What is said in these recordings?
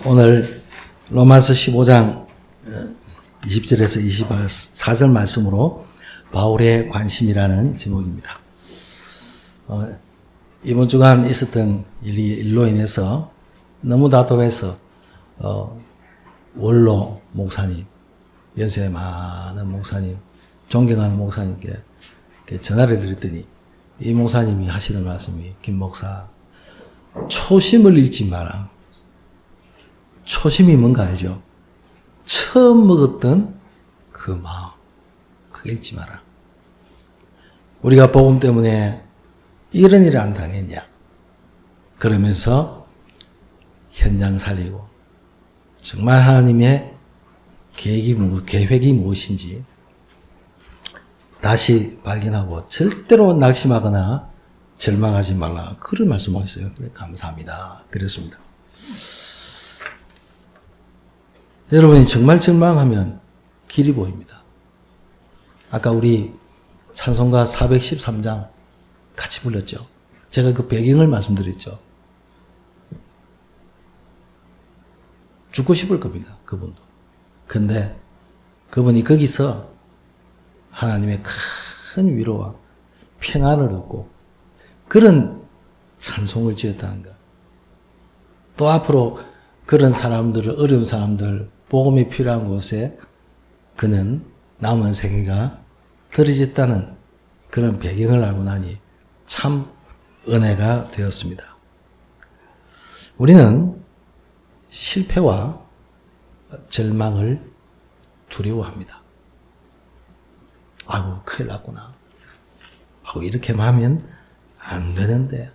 오늘 로마서 15장 20절에서 24절 말씀으로 바울의 관심이라는 제목입니다. 이번 주간 있었던 일로 인해서 너무 답답해서 원로 목사님, 연세 많은 목사님, 존경하는 목사님께 전화를 드렸더니 이 목사님이 하시는 말씀이, 김 목사, 초심을 잃지 마라. 초심이 뭔가 알죠? 처음 먹었던 그 마음, 그거 잃지 마라. 우리가 복음 때문에 이런 일을 안 당했냐? 그러면서 현장 살리고 정말 하나님의 계획이 무엇인지 다시 발견하고 절대로 낙심하거나 절망하지 말라. 그런 말씀하셨어요. 그래, 감사합니다. 그랬습니다. 여러분이 정말 절망하면 길이 보입니다. 아까 우리 찬송가 413장 같이 불렀죠. 제가 그 배경을 말씀드렸죠. 죽고 싶을 겁니다. 그분도. 근데 그분이 거기서 하나님의 큰 위로와 평안을 얻고 그런 찬송을 지었다는 것. 또 앞으로 그런 사람들을, 어려운 사람들, 복음이 필요한 곳에 그는 남은 생애가 들어졌다는 그런 배경을 알고 나니 참 은혜가 되었습니다. 우리는 실패와 절망을 두려워합니다. 아이고, 큰일 났구나. 하고 이렇게 하면 안 되는데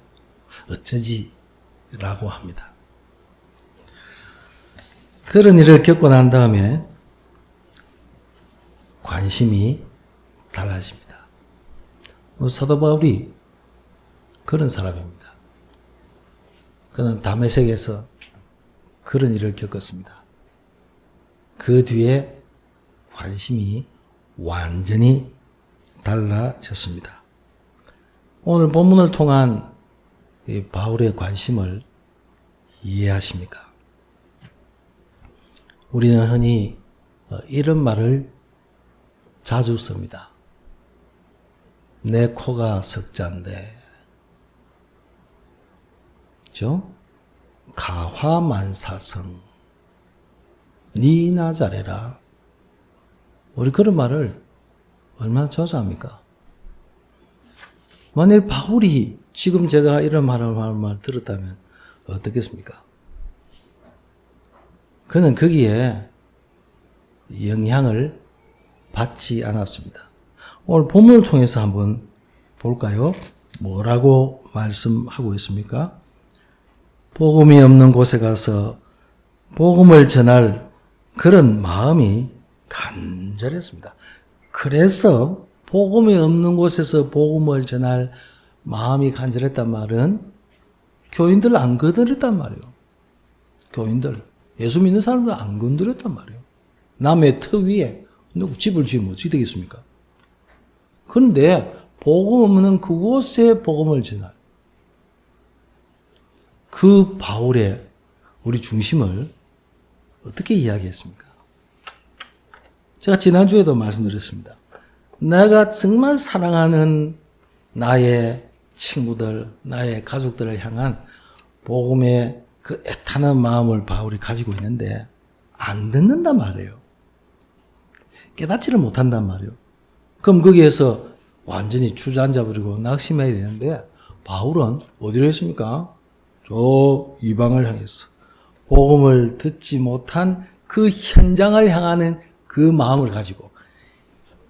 어쩌지? 라고 합니다. 그런 일을 겪고 난 다음에 관심이 달라집니다. 사도 바울이 그런 사람입니다. 그는 다메섹에서 그런 일을 겪었습니다. 그 뒤에 관심이 완전히 달라졌습니다. 오늘 본문을 통한 이 바울의 관심을 이해하십니까? 우리는 흔히 이런 말을 자주 씁니다. 내 코가 석자인데, 그죠? 가화만사성, 니나 잘해라. 우리 그런 말을 얼마나 자주 합니까? 만일 바울이 지금 제가 이런 말 들었다면 어떻겠습니까? 그는 거기에 영향을 받지 않았습니다. 오늘 본문을 통해서 한번 볼까요? 뭐라고 말씀하고 있습니까? 복음이 없는 곳에 가서 복음을 전할 그런 마음이 간절했습니다. 그래서 복음이 없는 곳에서 복음을 전할 마음이 간절했단 말은 교인들 안 건드렸단 말이에요. 교인들. 예수 믿는 사람들 안 건드렸단 말이에요. 남의 터 위에 누구 집을 지으면 어떻게 되겠습니까? 그런데 복음 없는 그곳에 복음을 전할 그 바울의 우리 중심을 어떻게 이야기했습니까? 제가 지난주에도 말씀드렸습니다. 내가 정말 사랑하는 나의 친구들, 나의 가족들을 향한 복음의 그 애타는 마음을 바울이 가지고 있는데 안 듣는단 말이에요. 깨닫지를 못한단 말이에요. 그럼 거기에서 완전히 주저앉아버리고 낙심해야 되는데 바울은 어디로 했습니까? 저 이방을 향해서 복음을 듣지 못한 그 현장을 향하는 그 마음을 가지고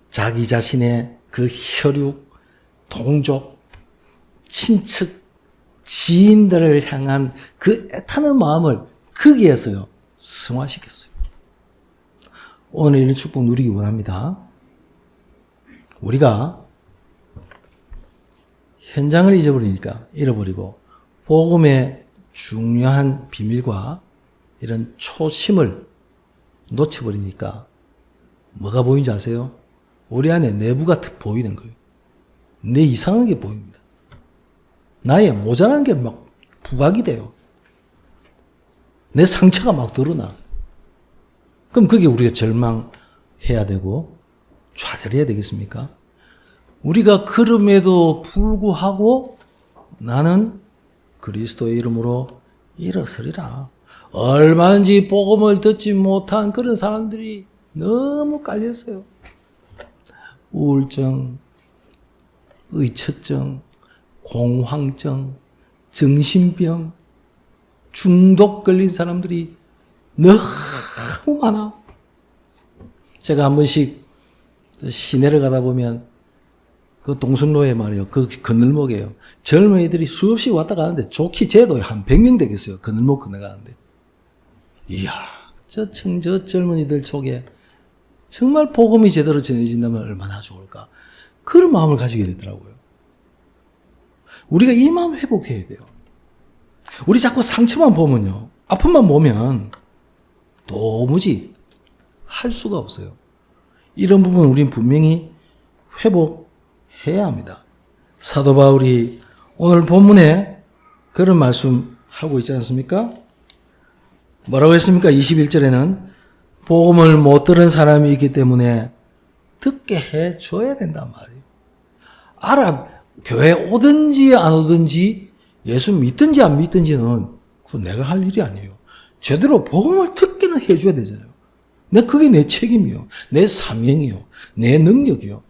자기 자신의 그 혈육, 동족, 친척, 지인들을 향한 그 애타는 마음을 거기에서요 승화시켰어요. 오늘 이런 축복 누리기 원합니다. 우리가 현장을 잃어버리고 복음의 중요한 비밀과 이런 초심을 놓쳐버리니까 뭐가 보이는지 아세요? 우리 안에 내부가 탁 보이는 거예요. 내 이상한 게 보입니다. 나의 모자란 게 막 부각이 돼요. 내 상처가 막 드러나. 그럼 그게 우리가 절망해야 되고 좌절해야 되겠습니까? 우리가 그럼에도 불구하고 나는 그리스도의 이름으로 일어서리라. 얼마든지 복음을 듣지 못한 그런 사람들이 너무 깔렸어요. 우울증, 의처증, 공황증, 정신병, 중독 걸린 사람들이 너무 많아. 제가 한 번씩 시내를 가다 보면 그 동성로에 말이에요. 그 건널목이에요. 젊은이들이 수없이 왔다 가는데 좋게 쟤도 한 100명 되겠어요. 건널목 건너가는데. 이야, 저 젊은이들 속에 정말 복음이 제대로 전해진다면 얼마나 좋을까. 그런 마음을 가지게 되더라고요. 우리가 이 마음 회복해야 돼요. 우리 자꾸 상처만 보면요. 아픔만 보면 도무지 할 수가 없어요. 이런 부분 우리는 분명히 회복해야 합니다. 사도 바울이 오늘 본문에 그런 말씀하고 있지 않습니까? 뭐라고 했습니까? 21절에는 복음을 못 들은 사람이 있기 때문에 듣게 해줘야 된단 말이에요. 교회 오든지 안 오든지 예수 믿든지 안 믿든지는 그건 내가 할 일이 아니에요. 제대로 복음을 듣기는 해줘야 되잖아요. 그게 내 책임이요. 내 사명이요. 내 능력이요.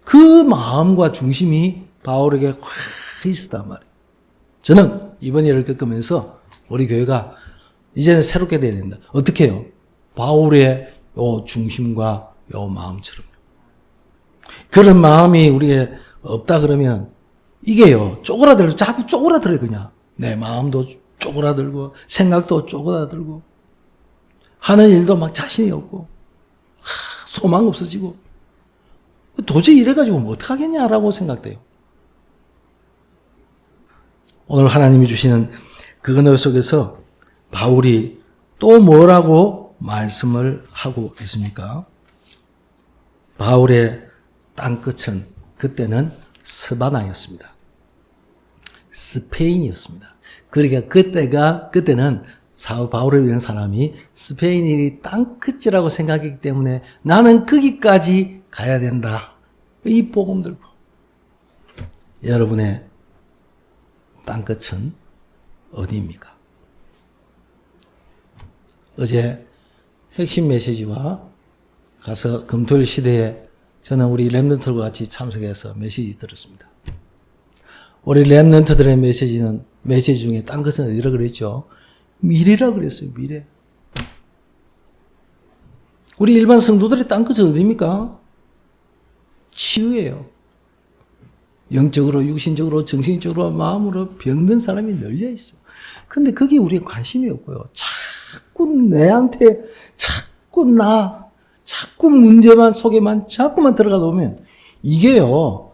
그 마음과 중심이 바울에게 확 있었단 말이에요. 저는 이번 일을 겪으면서 우리 교회가 이제는 새롭게 돼야 된다. 어떻게 해요? 바울의 요 중심과 요 마음처럼. 그런 마음이 우리에 없다 그러면 이게요. 쪼그라들고 자꾸 쪼그라들어요. 그냥. 내 마음도 쪼그라들고 생각도 쪼그라들고 하는 일도 막 자신이 없고 소망 없어지고 도저히 이래가지고 뭐 어떡하겠냐라고 생각돼요. 오늘 하나님이 주시는 그 은혜 속에서 바울이 또 뭐라고 말씀을 하고 있습니까? 바울의 땅끝은 그때는 스바나였습니다. 스페인이었습니다. 그러니까 그때는 바울이라는 사람이 스페인이 땅끝이라고 생각했기 때문에 나는 거기까지 가야 된다. 이 복음 들고. 여러분의 땅끝은 어디입니까? 어제 핵심 메시지와 가서 금토일 시대에 저는 우리 랩런트들과 같이 참석해서 메시지 들었습니다. 우리 랩런트들의 메시지 중에 땅끝은 어디라 그랬죠? 미래라 그랬어요. 미래. 우리 일반 성도들의 땅끝은 어디입니까? 치유예요. 영적으로, 육신적으로, 정신적으로, 마음으로 병든 사람이 널려 있어요. 근데 거기에 우리가 관심이 없고요. 자꾸 내한테 자꾸 문제만 속에만 자꾸만 들어가다 보면 이게요.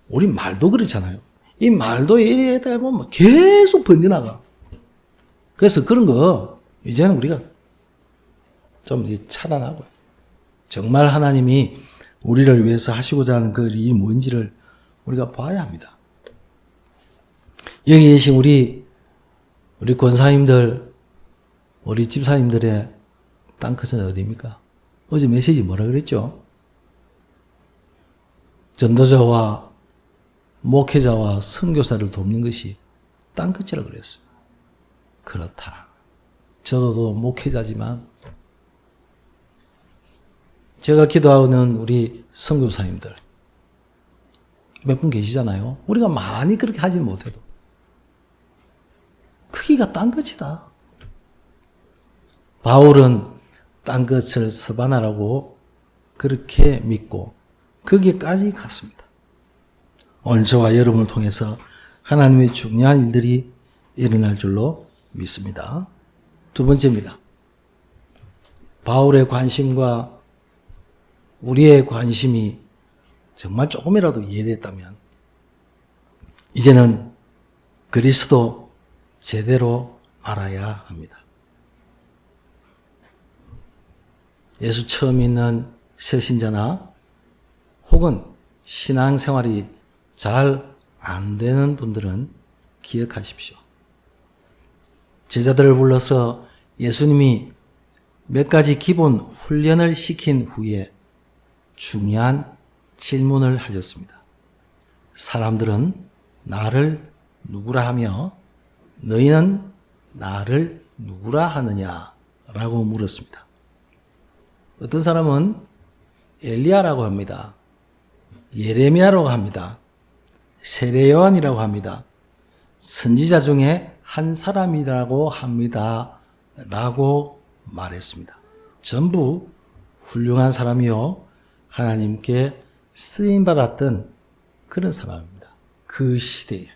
우리 말도 그렇잖아요. 이 말도 이래다 보면 계속 번져나가. 그래서 그런 거 이제는 우리가 좀 차단하고 정말 하나님이 우리를 위해서 하시고자 하는 그 일이 뭔지를 우리가 봐야 합니다. 여기 계신 우리 권사님들, 우리 집사님들의 땅끝은 어디입니까? 어제 메시지 뭐라 그랬죠? 전도자와 목회자와 선교사를 돕는 것이 땅끝이라고 그랬어요. 그렇다. 저도 목회자지만 제가 기도하는 우리 선교사님들 몇 분 계시잖아요. 우리가 많이 그렇게 하지 못해도 크기가 땅끝이다. 바울은 땅끝을 스바나라고 그렇게 믿고 거기까지 갔습니다. 오늘 저와 여러분을 통해서 하나님의 중요한 일들이 일어날 줄로 믿습니다. 두 번째입니다. 바울의 관심과 우리의 관심이 정말 조금이라도 이해됐다면 이제는 그리스도 제대로 알아야 합니다. 예수 처음 믿는 새신자나 혹은 신앙생활이 잘 안 되는 분들은 기억하십시오. 제자들을 불러서 예수님이 몇 가지 기본 훈련을 시킨 후에 중요한 질문을 하셨습니다. 사람들은 나를 누구라 하며 너희는 나를 누구라 하느냐라고 물었습니다. 어떤 사람은 엘리야라고 합니다. 예레미야라고 합니다. 세례 요한이라고 합니다. 선지자 중에 한 사람이라고 합니다. 라고 말했습니다. 전부 훌륭한 사람이요 하나님께 쓰임받았던 그런 사람입니다. 그 시대에,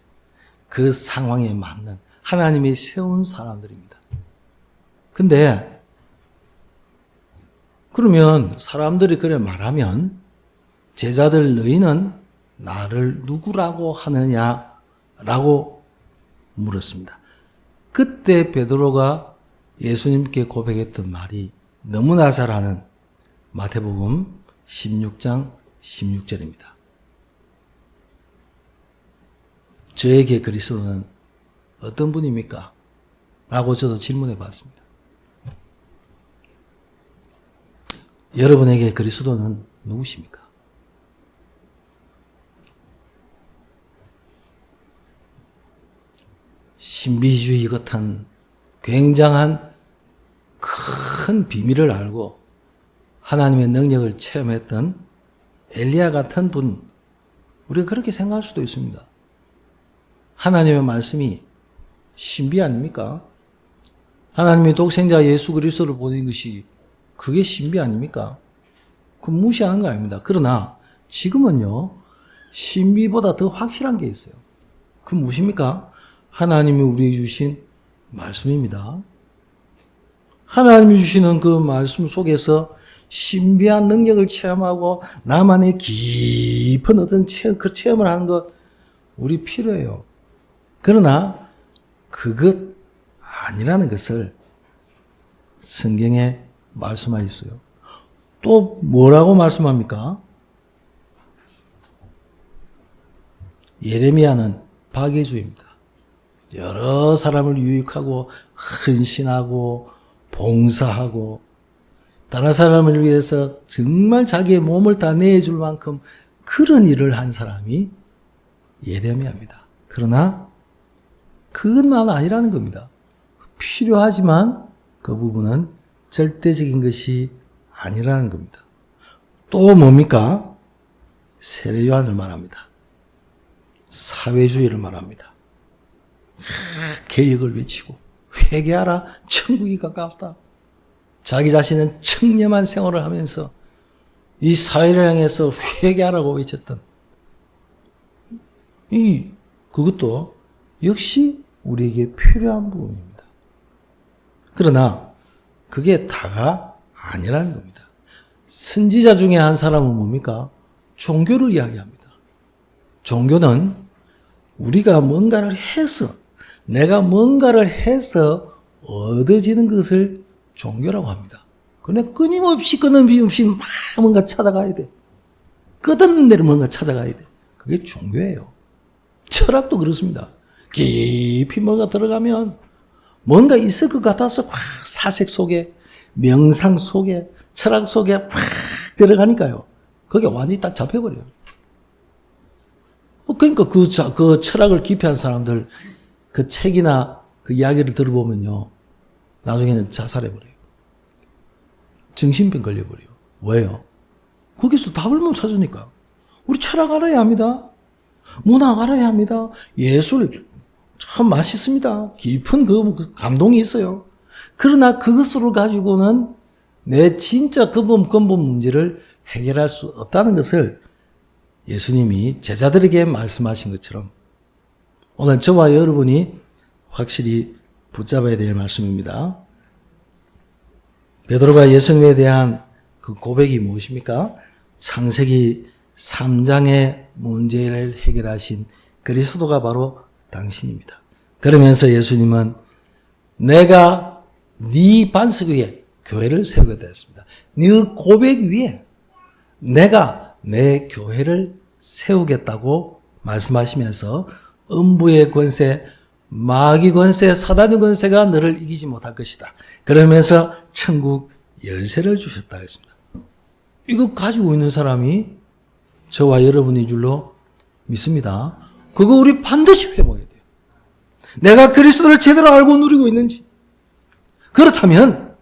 그 상황에 맞는 하나님이 세운 사람들입니다. 근데 그러면 사람들이 그래 말하면 제자들 너희는 나를 누구라고 하느냐라고 물었습니다. 그때 베드로가 예수님께 고백했던 말이 너무나 잘 아는 마태복음 16장 16절입니다. 저에게 그리스도는 어떤 분입니까? 라고 저도 질문해 봤습니다. 여러분에게 그리스도는 누구십니까? 신비주의 같은 굉장한 큰 비밀을 알고 하나님의 능력을 체험했던 엘리야 같은 분, 우리가 그렇게 생각할 수도 있습니다. 하나님의 말씀이 신비 아닙니까? 하나님의 독생자 예수 그리스도를 보낸 것이 그게 신비 아닙니까? 그 무시하는 거 아닙니다. 그러나 지금은요, 신비보다 더 확실한 게 있어요. 그 무엇입니까? 하나님이 우리에게 주신 말씀입니다. 하나님이 주시는 그 말씀 속에서 신비한 능력을 체험하고 나만의 깊은 어떤 그 체험을 하는 것 우리 필요해요. 그러나 그것 아니라는 것을 성경에 말씀하고 있어요. 또 뭐라고 말씀합니까? 예레미야는 박애주입니다. 여러 사람을 유익하고 헌신하고 봉사하고 다른 사람을 위해서 정말 자기의 몸을 다 내줄 만큼 그런 일을 한 사람이 예레미야입니다. 그러나 그것만 아니라는 겁니다. 필요하지만 그 부분은 절대적인 것이 아니라는 겁니다. 또 뭡니까? 세례 요한을 말합니다. 사회주의를 말합니다. 개혁을 외치고 회개하라, 천국이 가까웠다. 자기 자신은 청렴한 생활을 하면서 이 사회를 향해서 회개하라고 외쳤던 그것도 역시 우리에게 필요한 부분입니다. 그러나 그게 다가 아니라는 겁니다. 선지자 중에 한 사람은 뭡니까? 종교를 이야기합니다. 종교는 우리가 뭔가를 해서, 내가 뭔가를 해서 얻어지는 것을 종교라고 합니다. 근데 끊임없이 막 뭔가 찾아가야 돼. 끝없는 데를 뭔가 찾아가야 돼. 그게 종교예요. 철학도 그렇습니다. 깊이 뭔가 들어가면 뭔가 있을 것 같아서 확 사색 속에, 명상 속에, 철학 속에 확 들어가니까요. 그게 완전히 딱 잡혀버려요. 그러니까 그 철학을 깊이 한 사람들, 그 책이나 그 이야기를 들어보면요. 나중에는 자살해버려요. 정신병 걸려버려요. 왜요? 거기서 답을 못 찾으니까. 우리 철학 알아야 합니다. 문학 알아야 합니다. 예술 참 맛있습니다. 깊은 그 감동이 있어요. 그러나 그것으로 가지고는 내 진짜 근본 문제를 해결할 수 없다는 것을 예수님이 제자들에게 말씀하신 것처럼 오늘 저와 여러분이 확실히 붙잡아야 될 말씀입니다. 베드로가 예수님에 대한 그 고백이 무엇입니까? 창세기 3장의 문제를 해결하신 그리스도가 바로 당신입니다. 그러면서 예수님은 내가 네 반석 위에 교회를 세우겠다 했습니다. 네 고백 위에 내가 내 교회를 세우겠다고 말씀하시면서 음부의 권세 마귀 권세, 사단의 권세가 너를 이기지 못할 것이다. 그러면서 천국 열쇠를 주셨다 했습니다. 이거 가지고 있는 사람이 저와 여러분인 줄로 믿습니다. 그거 우리 반드시 회복해야 돼요. 내가 그리스도를 제대로 알고 누리고 있는지. 그렇다면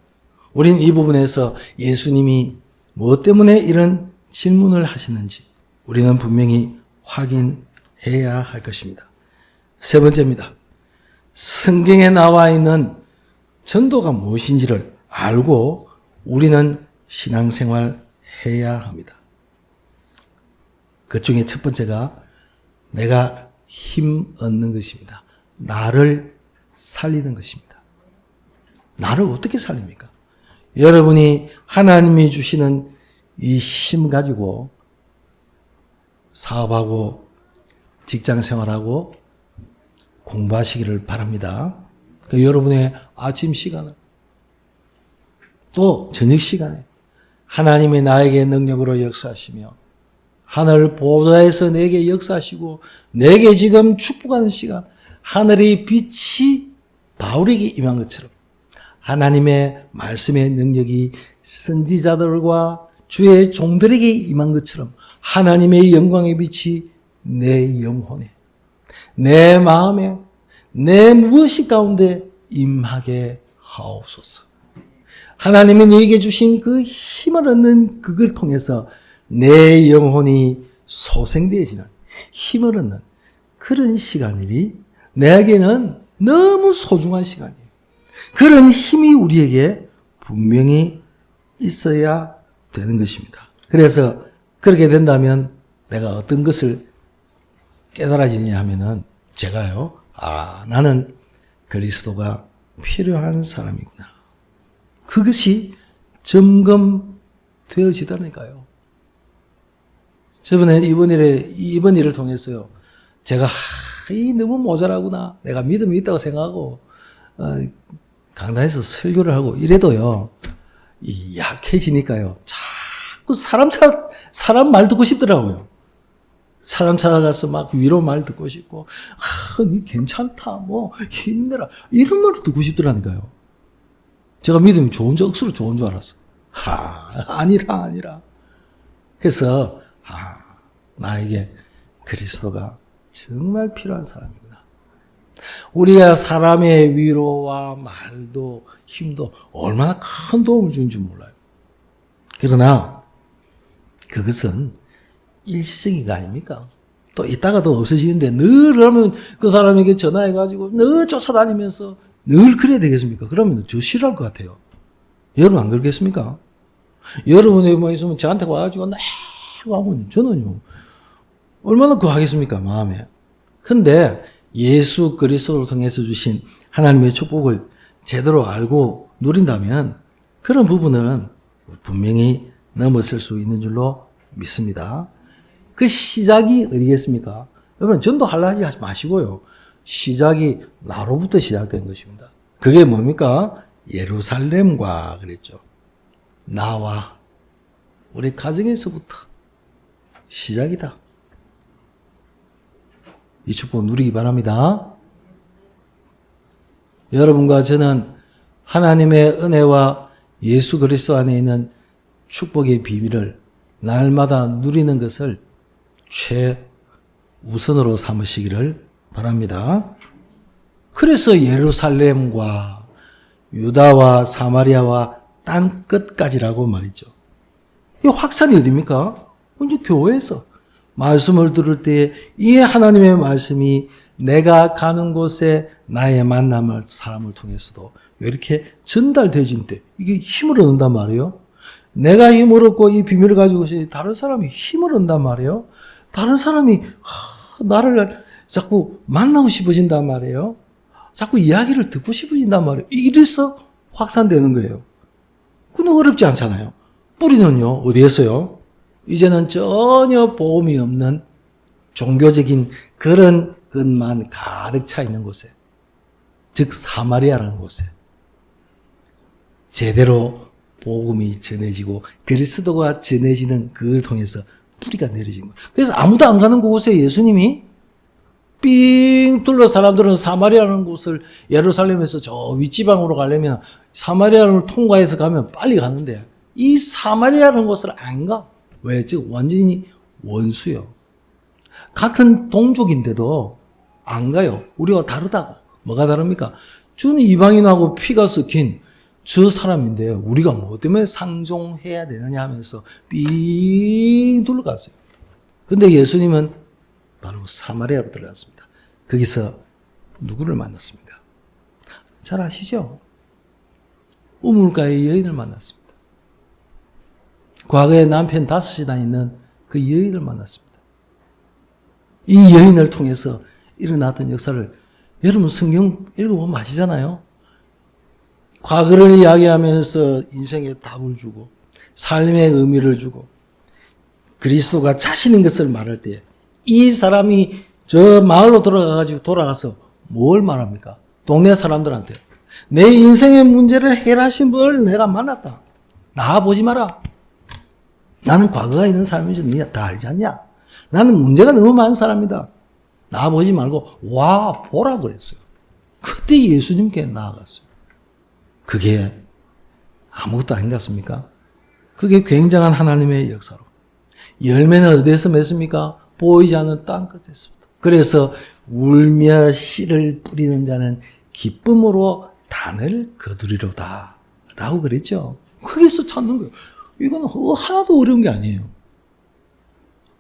우린 이 부분에서 예수님이 무엇 때문에 이런 질문을 하시는지 우리는 분명히 확인해야 할 것입니다. 세 번째입니다. 성경에 나와 있는 전도가 무엇인지를 알고 우리는 신앙생활 해야 합니다. 그 중에 첫 번째가 내가 힘 얻는 것입니다. 나를 살리는 것입니다. 나를 어떻게 살립니까? 여러분이 하나님이 주시는 이 힘 가지고 사업하고 직장 생활하고 공부하시기를 바랍니다. 그러니까 여러분의 아침 시간을 또 저녁 시간에 하나님이 나에게 능력으로 역사하시며 하늘 보좌에서 내게 역사하시고 내게 지금 축복하는 시간, 하늘의 빛이 바울에게 임한 것처럼 하나님의 말씀의 능력이 선지자들과 주의 종들에게 임한 것처럼 하나님의 영광의 빛이 내 영혼에, 내 마음에, 내 무엇이 가운데 임하게 하옵소서. 하나님이 너에게 주신 그 힘을 얻는 그걸 통해서 내 영혼이 소생되어지는 힘을 얻는 그런 시간이니 내게는 너무 소중한 시간이에요. 그런 힘이 우리에게 분명히 있어야 되는 것입니다. 그래서 그렇게 된다면 내가 어떤 것을 깨달아지냐 하면은 제가요, 나는 그리스도가 필요한 사람이구나. 그것이 점검되어지다니까요. 저번에 이번 일을 통해서요, 제가 너무 모자라구나. 내가 믿음이 있다고 생각하고 강단에서 설교를 하고 이래도요, 약해지니까요, 자꾸 사람 말 듣고 싶더라고요. 사람 찾아가서 막 위로 말 듣고 싶고, 니 괜찮다, 힘내라, 이런 말을 듣고 싶더라니까요. 제가 믿음이 억수로 좋은 줄 알았어. 아니라. 그래서, 나에게 그리스도가 정말 필요한 사람이구나. 우리가 사람의 위로와 말도 힘도 얼마나 큰 도움을 주는지 몰라요. 그러나 그것은 일시적인 거 아닙니까? 또 있다가도 없어지는데 늘 하면 그 사람에게 전화해가지고 늘 쫓아다니면서 늘 그래야 되겠습니까? 그러면 저 싫어할 것 같아요. 여러분 안 그러겠습니까? 여러분이 뭐 있으면 저한테 와가지고 네 하면 저는요 얼마나 그거 하겠습니까? 마음에. 근데 예수 그리스도를 통해서 주신 하나님의 축복을 제대로 알고 누린다면 그런 부분은 분명히 넘어설 수 있는 줄로 믿습니다. 그 시작이 어디겠습니까? 여러분 전도하려 하지 마시고요. 시작이 나로부터 시작된 것입니다. 그게 뭡니까? 예루살렘과 그랬죠. 나와 우리 가정에서부터 시작이다. 이 축복 누리기 바랍니다. 여러분과 저는 하나님의 은혜와 예수 그리스도 안에 있는 축복의 비밀을 날마다 누리는 것을 최우선으로 삼으시기를 바랍니다. 그래서 예루살렘과 유다와 사마리아와 땅 끝까지라고 말이죠. 이 확산이 어디입니까? 이제 교회에서 말씀을 들을 때 이 하나님의 말씀이 내가 가는 곳에 나의 만남을 사람을 통해서도 왜 이렇게 전달되어진 때 이게 힘을 얻는단 말이에요. 내가 힘을 얻고 이 비밀을 가지고 다른 사람이 힘을 얻는단 말이에요. 다른 사람이 나를 자꾸 만나고 싶어진단 말이에요. 자꾸 이야기를 듣고 싶어진단 말이에요. 이래서 확산되는 거예요. 근데 어렵지 않잖아요. 뿌리는요, 어디에서요? 이제는 전혀 보험이 없는 종교적인 그런 것만 가득 차 있는 곳에, 즉 사마리아라는 곳에 제대로 복음이 전해지고 그리스도가 전해지는 그걸 통해서 뿌리가 내려진 거예요. 그래서 아무도 안 가는 곳에 예수님이 삥 둘러 사람들은 사마리아라는 곳을 예루살렘에서 저 윗지방으로 가려면 사마리아를 통과해서 가면 빨리 가는데 이 사마리아라는 곳을 안 가. 왜? 즉 완전히 원수요. 같은 동족인데도 안 가요. 우리와 다르다고. 뭐가 다릅니까? 주는 이방인하고 피가 섞인 저 사람인데 우리가 뭐 때문에 상종해야 되느냐 하면서 삥 둘러갔어요. 근데 예수님은 바로 사마리아로 들어갔습니다. 거기서 누구를 만났습니까? 잘 아시죠? 우물가의 여인을 만났습니다. 과거에 남편 5이나 있는 그 여인을 만났습니다. 이 여인을 통해서 일어났던 역사를 여러분 성경 읽어보면 아시잖아요. 과거를 이야기하면서 인생에 답을 주고 삶의 의미를 주고 그리스도가 자신인 것을 말할 때 이 사람이 저 마을로 돌아가서 뭘 말합니까? 동네 사람들한테 내 인생의 문제를 해결하신 분을 내가 만났다. 나 보지 마라. 나는 과거가 있는 사람인지 네가 다 알지 않냐? 나는 문제가 너무 많은 사람이다. 나 보지 말고 와 보라 그랬어요. 그때 예수님께 나아갔어요. 그게 아무것도 아닌 것 같습니까? 그게 굉장한 하나님의 역사로. 열매는 어디에서 맺습니까? 보이지 않는 땅 끝에서부터. 그래서 울며 씨를 뿌리는 자는 기쁨으로 단을 거두리로다 라고 그랬죠. 거기서 찾는 거예요. 이건 하나도 어려운 게 아니에요.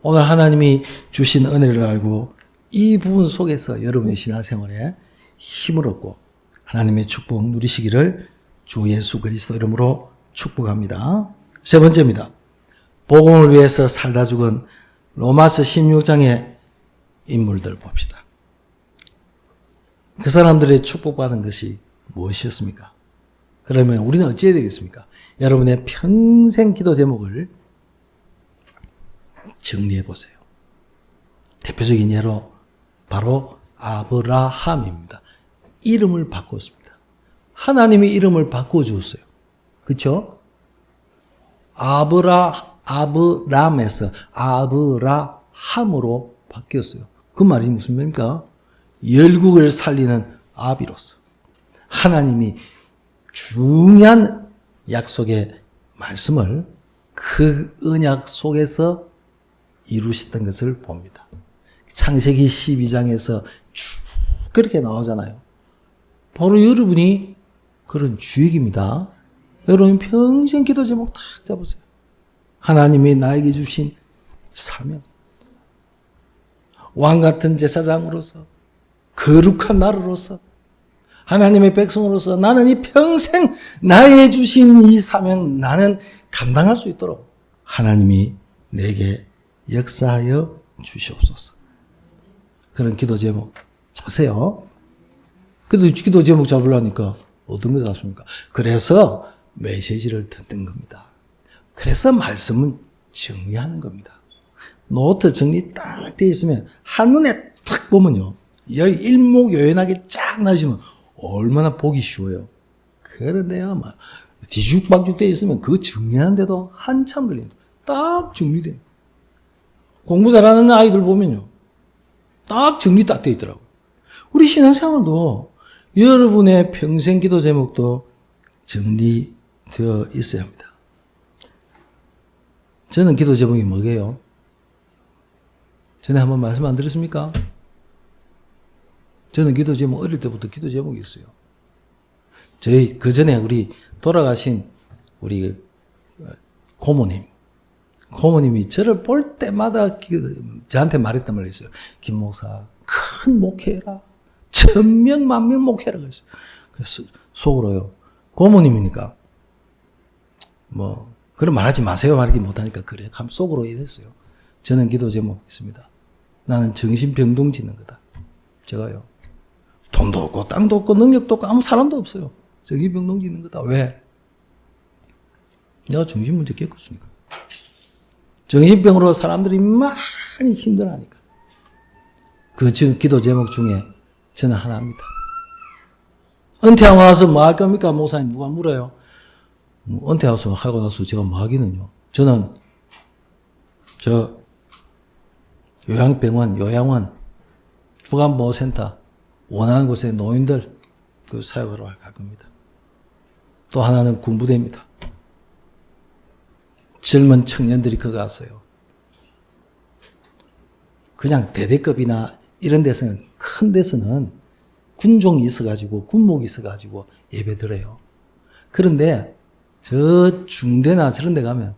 오늘 하나님이 주신 은혜를 알고 이 부분 속에서 여러분의 신앙생활에 힘을 얻고 하나님의 축복 누리시기를 주 예수 그리스도 이름으로 축복합니다. 세 번째입니다. 복음을 위해서 살다 죽은 로마서 16장의 인물들 봅시다. 그 사람들의 축복받은 것이 무엇이었습니까? 그러면 우리는 어찌해야 되겠습니까? 여러분의 평생 기도 제목을 정리해 보세요. 대표적인 예로 바로 아브라함입니다. 이름을 바꿨습니다. 하나님이 이름을 바꿔주었어요. 그렇죠? 아브람에서 아브라함으로 바뀌었어요. 그 말이 무슨 말입니까? 열국을 살리는 아비로서 하나님이 중요한 약속의 말씀을 그 언약 속에서 이루셨던 것을 봅니다. 창세기 12장에서 쭉 그렇게 나오잖아요. 바로 여러분이 그런 주역입니다. 여러분 평생 기도 제목 탁 잡으세요. 하나님이 나에게 주신 사명. 왕 같은 제사장으로서 거룩한 나라로서 하나님의 백성으로서 나는 이 평생 나에게 주신 이 사명 나는 감당할 수 있도록 하나님이 내게 역사하여 주시옵소서. 그런 기도 제목 잡으세요. 그래도 기도 제목 잡으려니까 어떤 거 잡습니까? 그래서 메시지를 듣는 겁니다. 그래서 말씀은 정리하는 겁니다. 노트 정리 딱 돼 있으면 한눈에 탁 보면요. 일목요연하게 쫙 나시면 얼마나 보기 쉬워요. 그런데요, 막 뒤죽박죽 돼 있으면 그거 정리하는데도 한참 걸립니다. 딱 정리돼요. 공부 잘하는 아이들 보면요. 딱 정리 딱 돼 있더라고요. 우리 신앙생활도 여러분의 평생 기도 제목도 정리되어 있어야 합니다. 저는 기도 제목이 뭐게요? 전에 한번 말씀 안 들었습니까? 저는 기도 제목 어릴 때부터 기도 제목이 있어요. 저희 그 전에 우리 돌아가신 우리 고모님이 저를 볼 때마다 저한테 말했단 말이 있어요. 김 목사 큰 목회라 1000명 10,000명 목회라 그랬어요. 그래서 속으로요. 고모님이니까 뭐 그런 말하지 마세요. 말하지 못하니까 그래. 감 속으로 이랬어요. 저는 기도 제목 있습니다. 나는 정신병동 짓는 거다. 제가요. 돈도 없고 땅도 없고 능력도 없고 아무 사람도 없어요. 정신병동 짓는 거다. 왜? 내가 정신문제 겪었으니까. 정신병으로 사람들이 많이 힘들어하니까. 그 기도 제목 중에 저는 하나입니다. 은퇴하고 나서 뭐 할 겁니까? 목사님 누가 물어요. 은퇴하고 하고 나서 제가 뭐 하기는요. 저는 요양병원, 요양원 주간보호센터 원하는 곳에 노인들 그 사역하러 갈 겁니다. 또 하나는 군부대입니다. 젊은 청년들이 거기 갔어요. 그냥 대대급이나 이런 데서는, 큰 데서는 군종이 있어가지고 군목이 있어가지고 예배 드려요. 그런데 저 중대나 저런 데 가면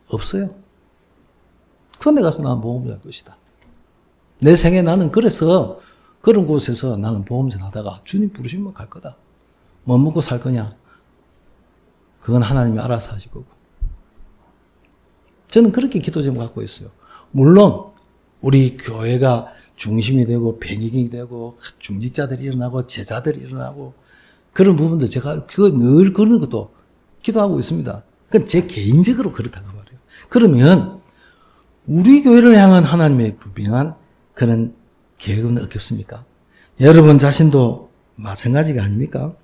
없어요. 그런 데 가서 나는 보험을 할 것이다. 내 생에 나는 그래서 그런 곳에서 나는 보험을 하다가 주님 부르시면 갈 거다. 뭐 먹고 살 거냐? 그건 하나님이 알아서 하실 거고. 저는 그렇게 기도 제목 갖고 있어요. 물론 우리 교회가 중심이 되고 배경이 되고 중직자들이 일어나고 제자들이 일어나고 그런 부분도 제가 늘 그런 것도 기도하고 있습니다. 그건 제 개인적으로 그렇다고 말해요. 그러면 우리 교회를 향한 하나님의 분명한 그런 계획은 없겠습니까? 여러분 자신도 마찬가지가 아닙니까?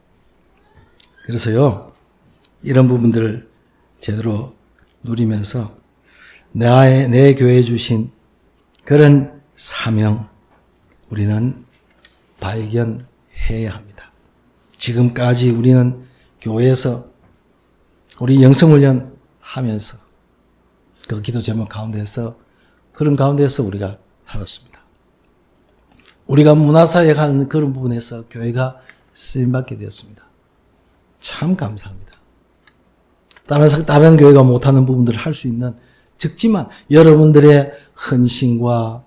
그래서요, 이런 부분들을 제대로 누리면서 내 교회에 주신 그런 사명, 우리는 발견해야 합니다. 지금까지 우리는 교회에서 우리 영성훈련 하면서 그 기도 제목 가운데서 그런 가운데서 우리가 살았습니다. 우리가 문화사역 하는 그런 부분에서 교회가 쓰임받게 되었습니다. 참 감사합니다. 다른 교회가 못하는 부분들을 할 수 있는 적지만 여러분들의 헌신과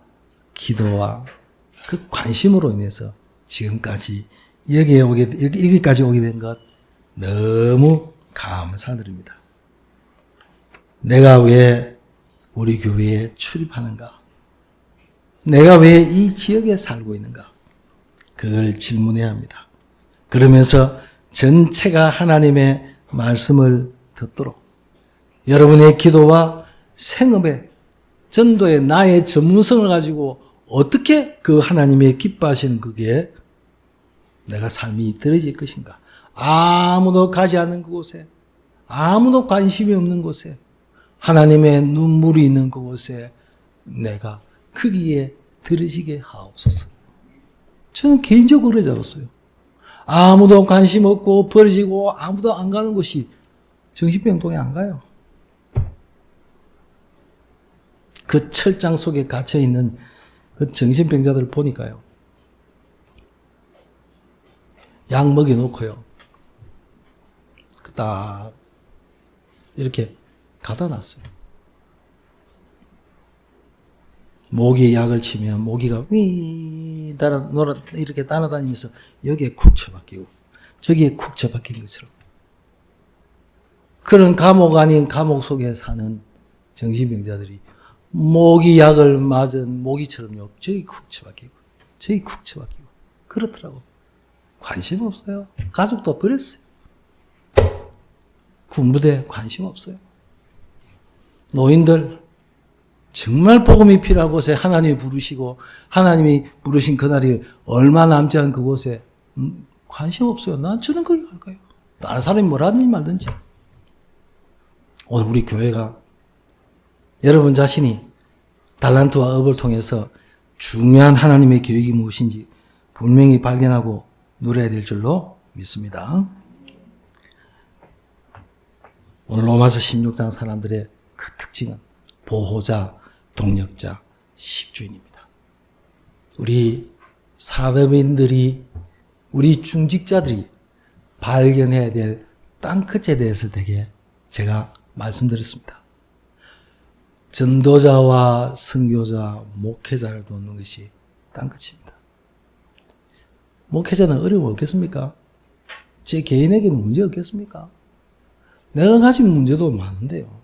기도와 그 관심으로 인해서 지금까지 여기까지 오게 된 것 너무 감사드립니다. 내가 왜 우리 교회에 출입하는가? 내가 왜 이 지역에 살고 있는가? 그걸 질문해야 합니다. 그러면서 전체가 하나님의 말씀을 듣도록 여러분의 기도와 생업에 전도에 나의 전문성을 가지고 어떻게 그 하나님의 기뻐하시는 그게 내가 삶이 들어질 것인가? 아무도 가지 않는 그곳에, 아무도 관심이 없는 곳에, 하나님의 눈물이 있는 그곳에 내가 거기에 들으시게 하옵소서. 저는 개인적으로 그래 잡았어요. 아무도 관심 없고 버려지고 아무도 안 가는 곳이 정신병동에 안 가요. 그 철장 속에 갇혀있는 그 정신병자들을 보니까요. 약 먹여놓고요. 딱 이렇게 가다 놨어요. 모기에 약을 치면 모기가 이렇게 따라다니면서 여기에 쿡 처박히고 저기에 쿡 처박힌 것처럼 그런 감옥 아닌 감옥 속에 사는 정신병자들이 모기 약을 맞은 모기처럼요. 저기 쿡 처박히고 저기 쿡 처박히고 그렇더라고. 관심 없어요. 가족도 버렸어요. 군부대 관심 없어요. 노인들 정말 복음이 필요한 곳에 하나님이 부르시고 하나님이 부르신 그날이 얼마 남지 않은 그곳에 관심 없어요. 저는 거기 갈 거예요. 다른 사람이 뭐라든지 말든지. 오늘 우리 교회가 여러분 자신이 달란트와 업을 통해서 중요한 하나님의 계획이 무엇인지 분명히 발견하고 누려야 될 줄로 믿습니다. 오늘 로마서 16장 사람들의 그 특징은 보호자, 동력자, 식주인입니다. 우리 사업인들이, 우리 중직자들이 발견해야 될 땅끝에 대해서 되게 제가 말씀드렸습니다. 전도자와 선교자, 목회자를 돕는 것이 땅끝입니다. 목회자는 어려움 없겠습니까? 제 개인에게는 문제 없겠습니까? 내가 가진 문제도 많은데요.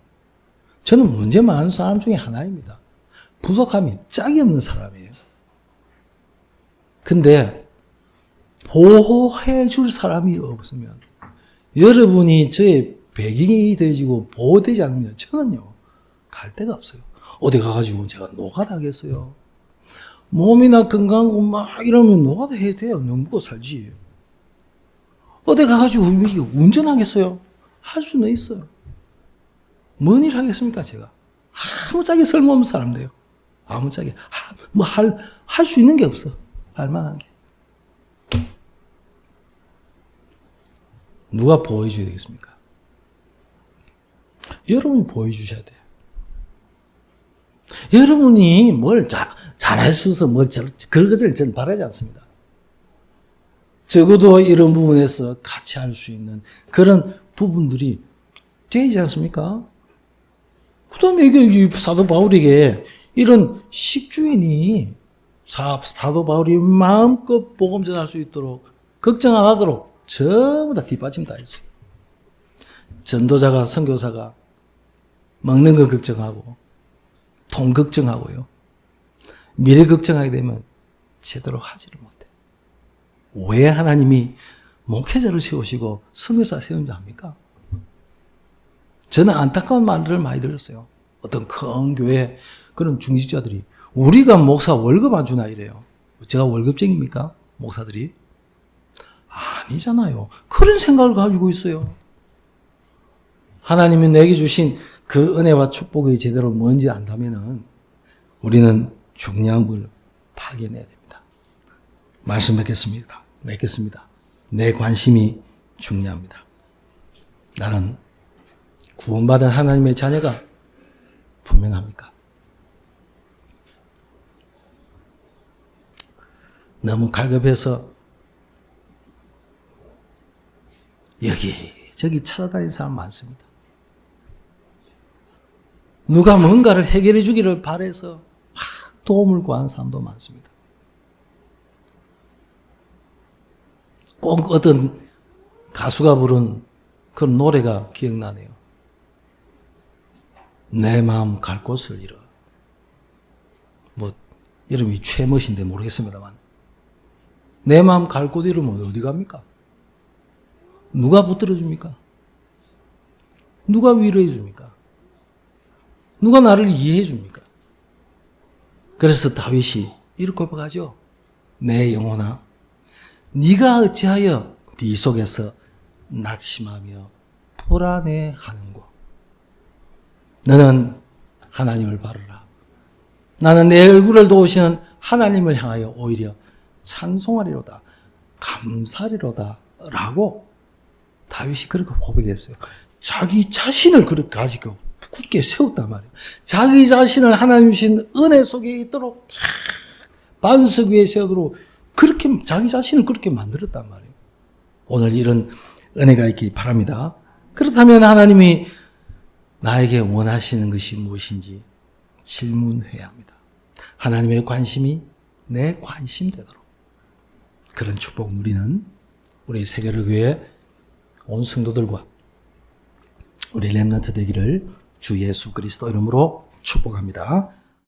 저는 문제 많은 사람 중에 하나입니다. 부족함이 짝이 없는 사람이에요. 근데 보호해 줄 사람이 없으면 여러분이 저의 배경이 되어지고 보호되지 않으면 저는요 갈 데가 없어요. 어디 가가지고 제가 노가다하겠어요. 몸이나 건강하고 막 이러면 노가다 해야 돼요. 넘고 살지. 어디 가가지고 운전하겠어요. 할 수는 있어요. 뭔 일 하겠습니까, 제가? 아무짝에 쓸모없는 사람들이에요. 아무짝에. 할 수 있는 게 없어. 할 만한 게. 누가 보여줘야 되겠습니까? 여러분이 보여주셔야 돼요. 여러분이 뭘 잘할 수 있어, 그런 것을 저는 바라지 않습니다. 적어도 이런 부분에서 같이 할 수 있는 그런 부분들이 되지 않습니까? 그 다음에 이게 사도 바울에게 이런 식주인이 사도 바울이 마음껏 복음 전할 수 있도록 걱정 안 하도록 전부 다 뒷받침 다 했어요. 전도자가, 선교사가 먹는 거 걱정하고 돈 걱정하고요. 미래 걱정하게 되면 제대로 하지를 못해. 왜 하나님이 목회자를 세우시고 선교사 세운지 압니까? 저는 안타까운 말들을 많이 들었어요. 어떤 큰 교회 그런 중직자들이 우리가 목사 월급 안 주나 이래요. 제가 월급쟁입니까? 목사들이? 아니잖아요. 그런 생각을 가지고 있어요. 하나님이 내게 주신 그 은혜와 축복이 제대로 뭔지 안다면은 우리는 중요한 걸 파견해야 됩니다. 말씀 맺겠습니다. 내 관심이 중요합니다. 나는 구원받은 하나님의 자녀가 분명합니까? 너무 갈급해서 여기저기 찾아다니는 사람 많습니다. 누가 뭔가를 해결해 주기를 바라서 도움을 구하는 사람도 많습니다. 꼭 어떤 가수가 부른 그런 노래가 기억나네요. 내 마음 갈 곳을 잃어. 이름이 최멋인데 모르겠습니다만. 내 마음 갈 곳 잃으면 어디 갑니까? 누가 붙들어 줍니까? 누가 위로해 줍니까? 누가 나를 이해해 줍니까? 그래서 다윗이 이렇게 고백하죠. 내 영혼아, 네가 어찌하여 네 속에서 낙심하며 불안해하는고. 너는 하나님을 바라라. 나는 내 얼굴을 도우시는 하나님을 향하여 오히려 찬송하리로다, 감사리로다 라고 다윗이 그렇게 고백했어요. 자기 자신을 그렇게 가지고 굳게 세웠단 말이에요. 자기 자신을 하나님 주신 은혜 속에 있도록 반석 위에 세우도록 그렇게 자기 자신을 그렇게 만들었단 말이에요. 오늘 이런 은혜가 있기 바랍니다. 그렇다면 하나님이 나에게 원하시는 것이 무엇인지 질문해야 합니다. 하나님의 관심이 내 관심 되도록 그런 축복 누리는 우리 세계교회 온 성도들과 우리 렘넌트 되기를 주 예수 그리스도 이름으로 축복합니다.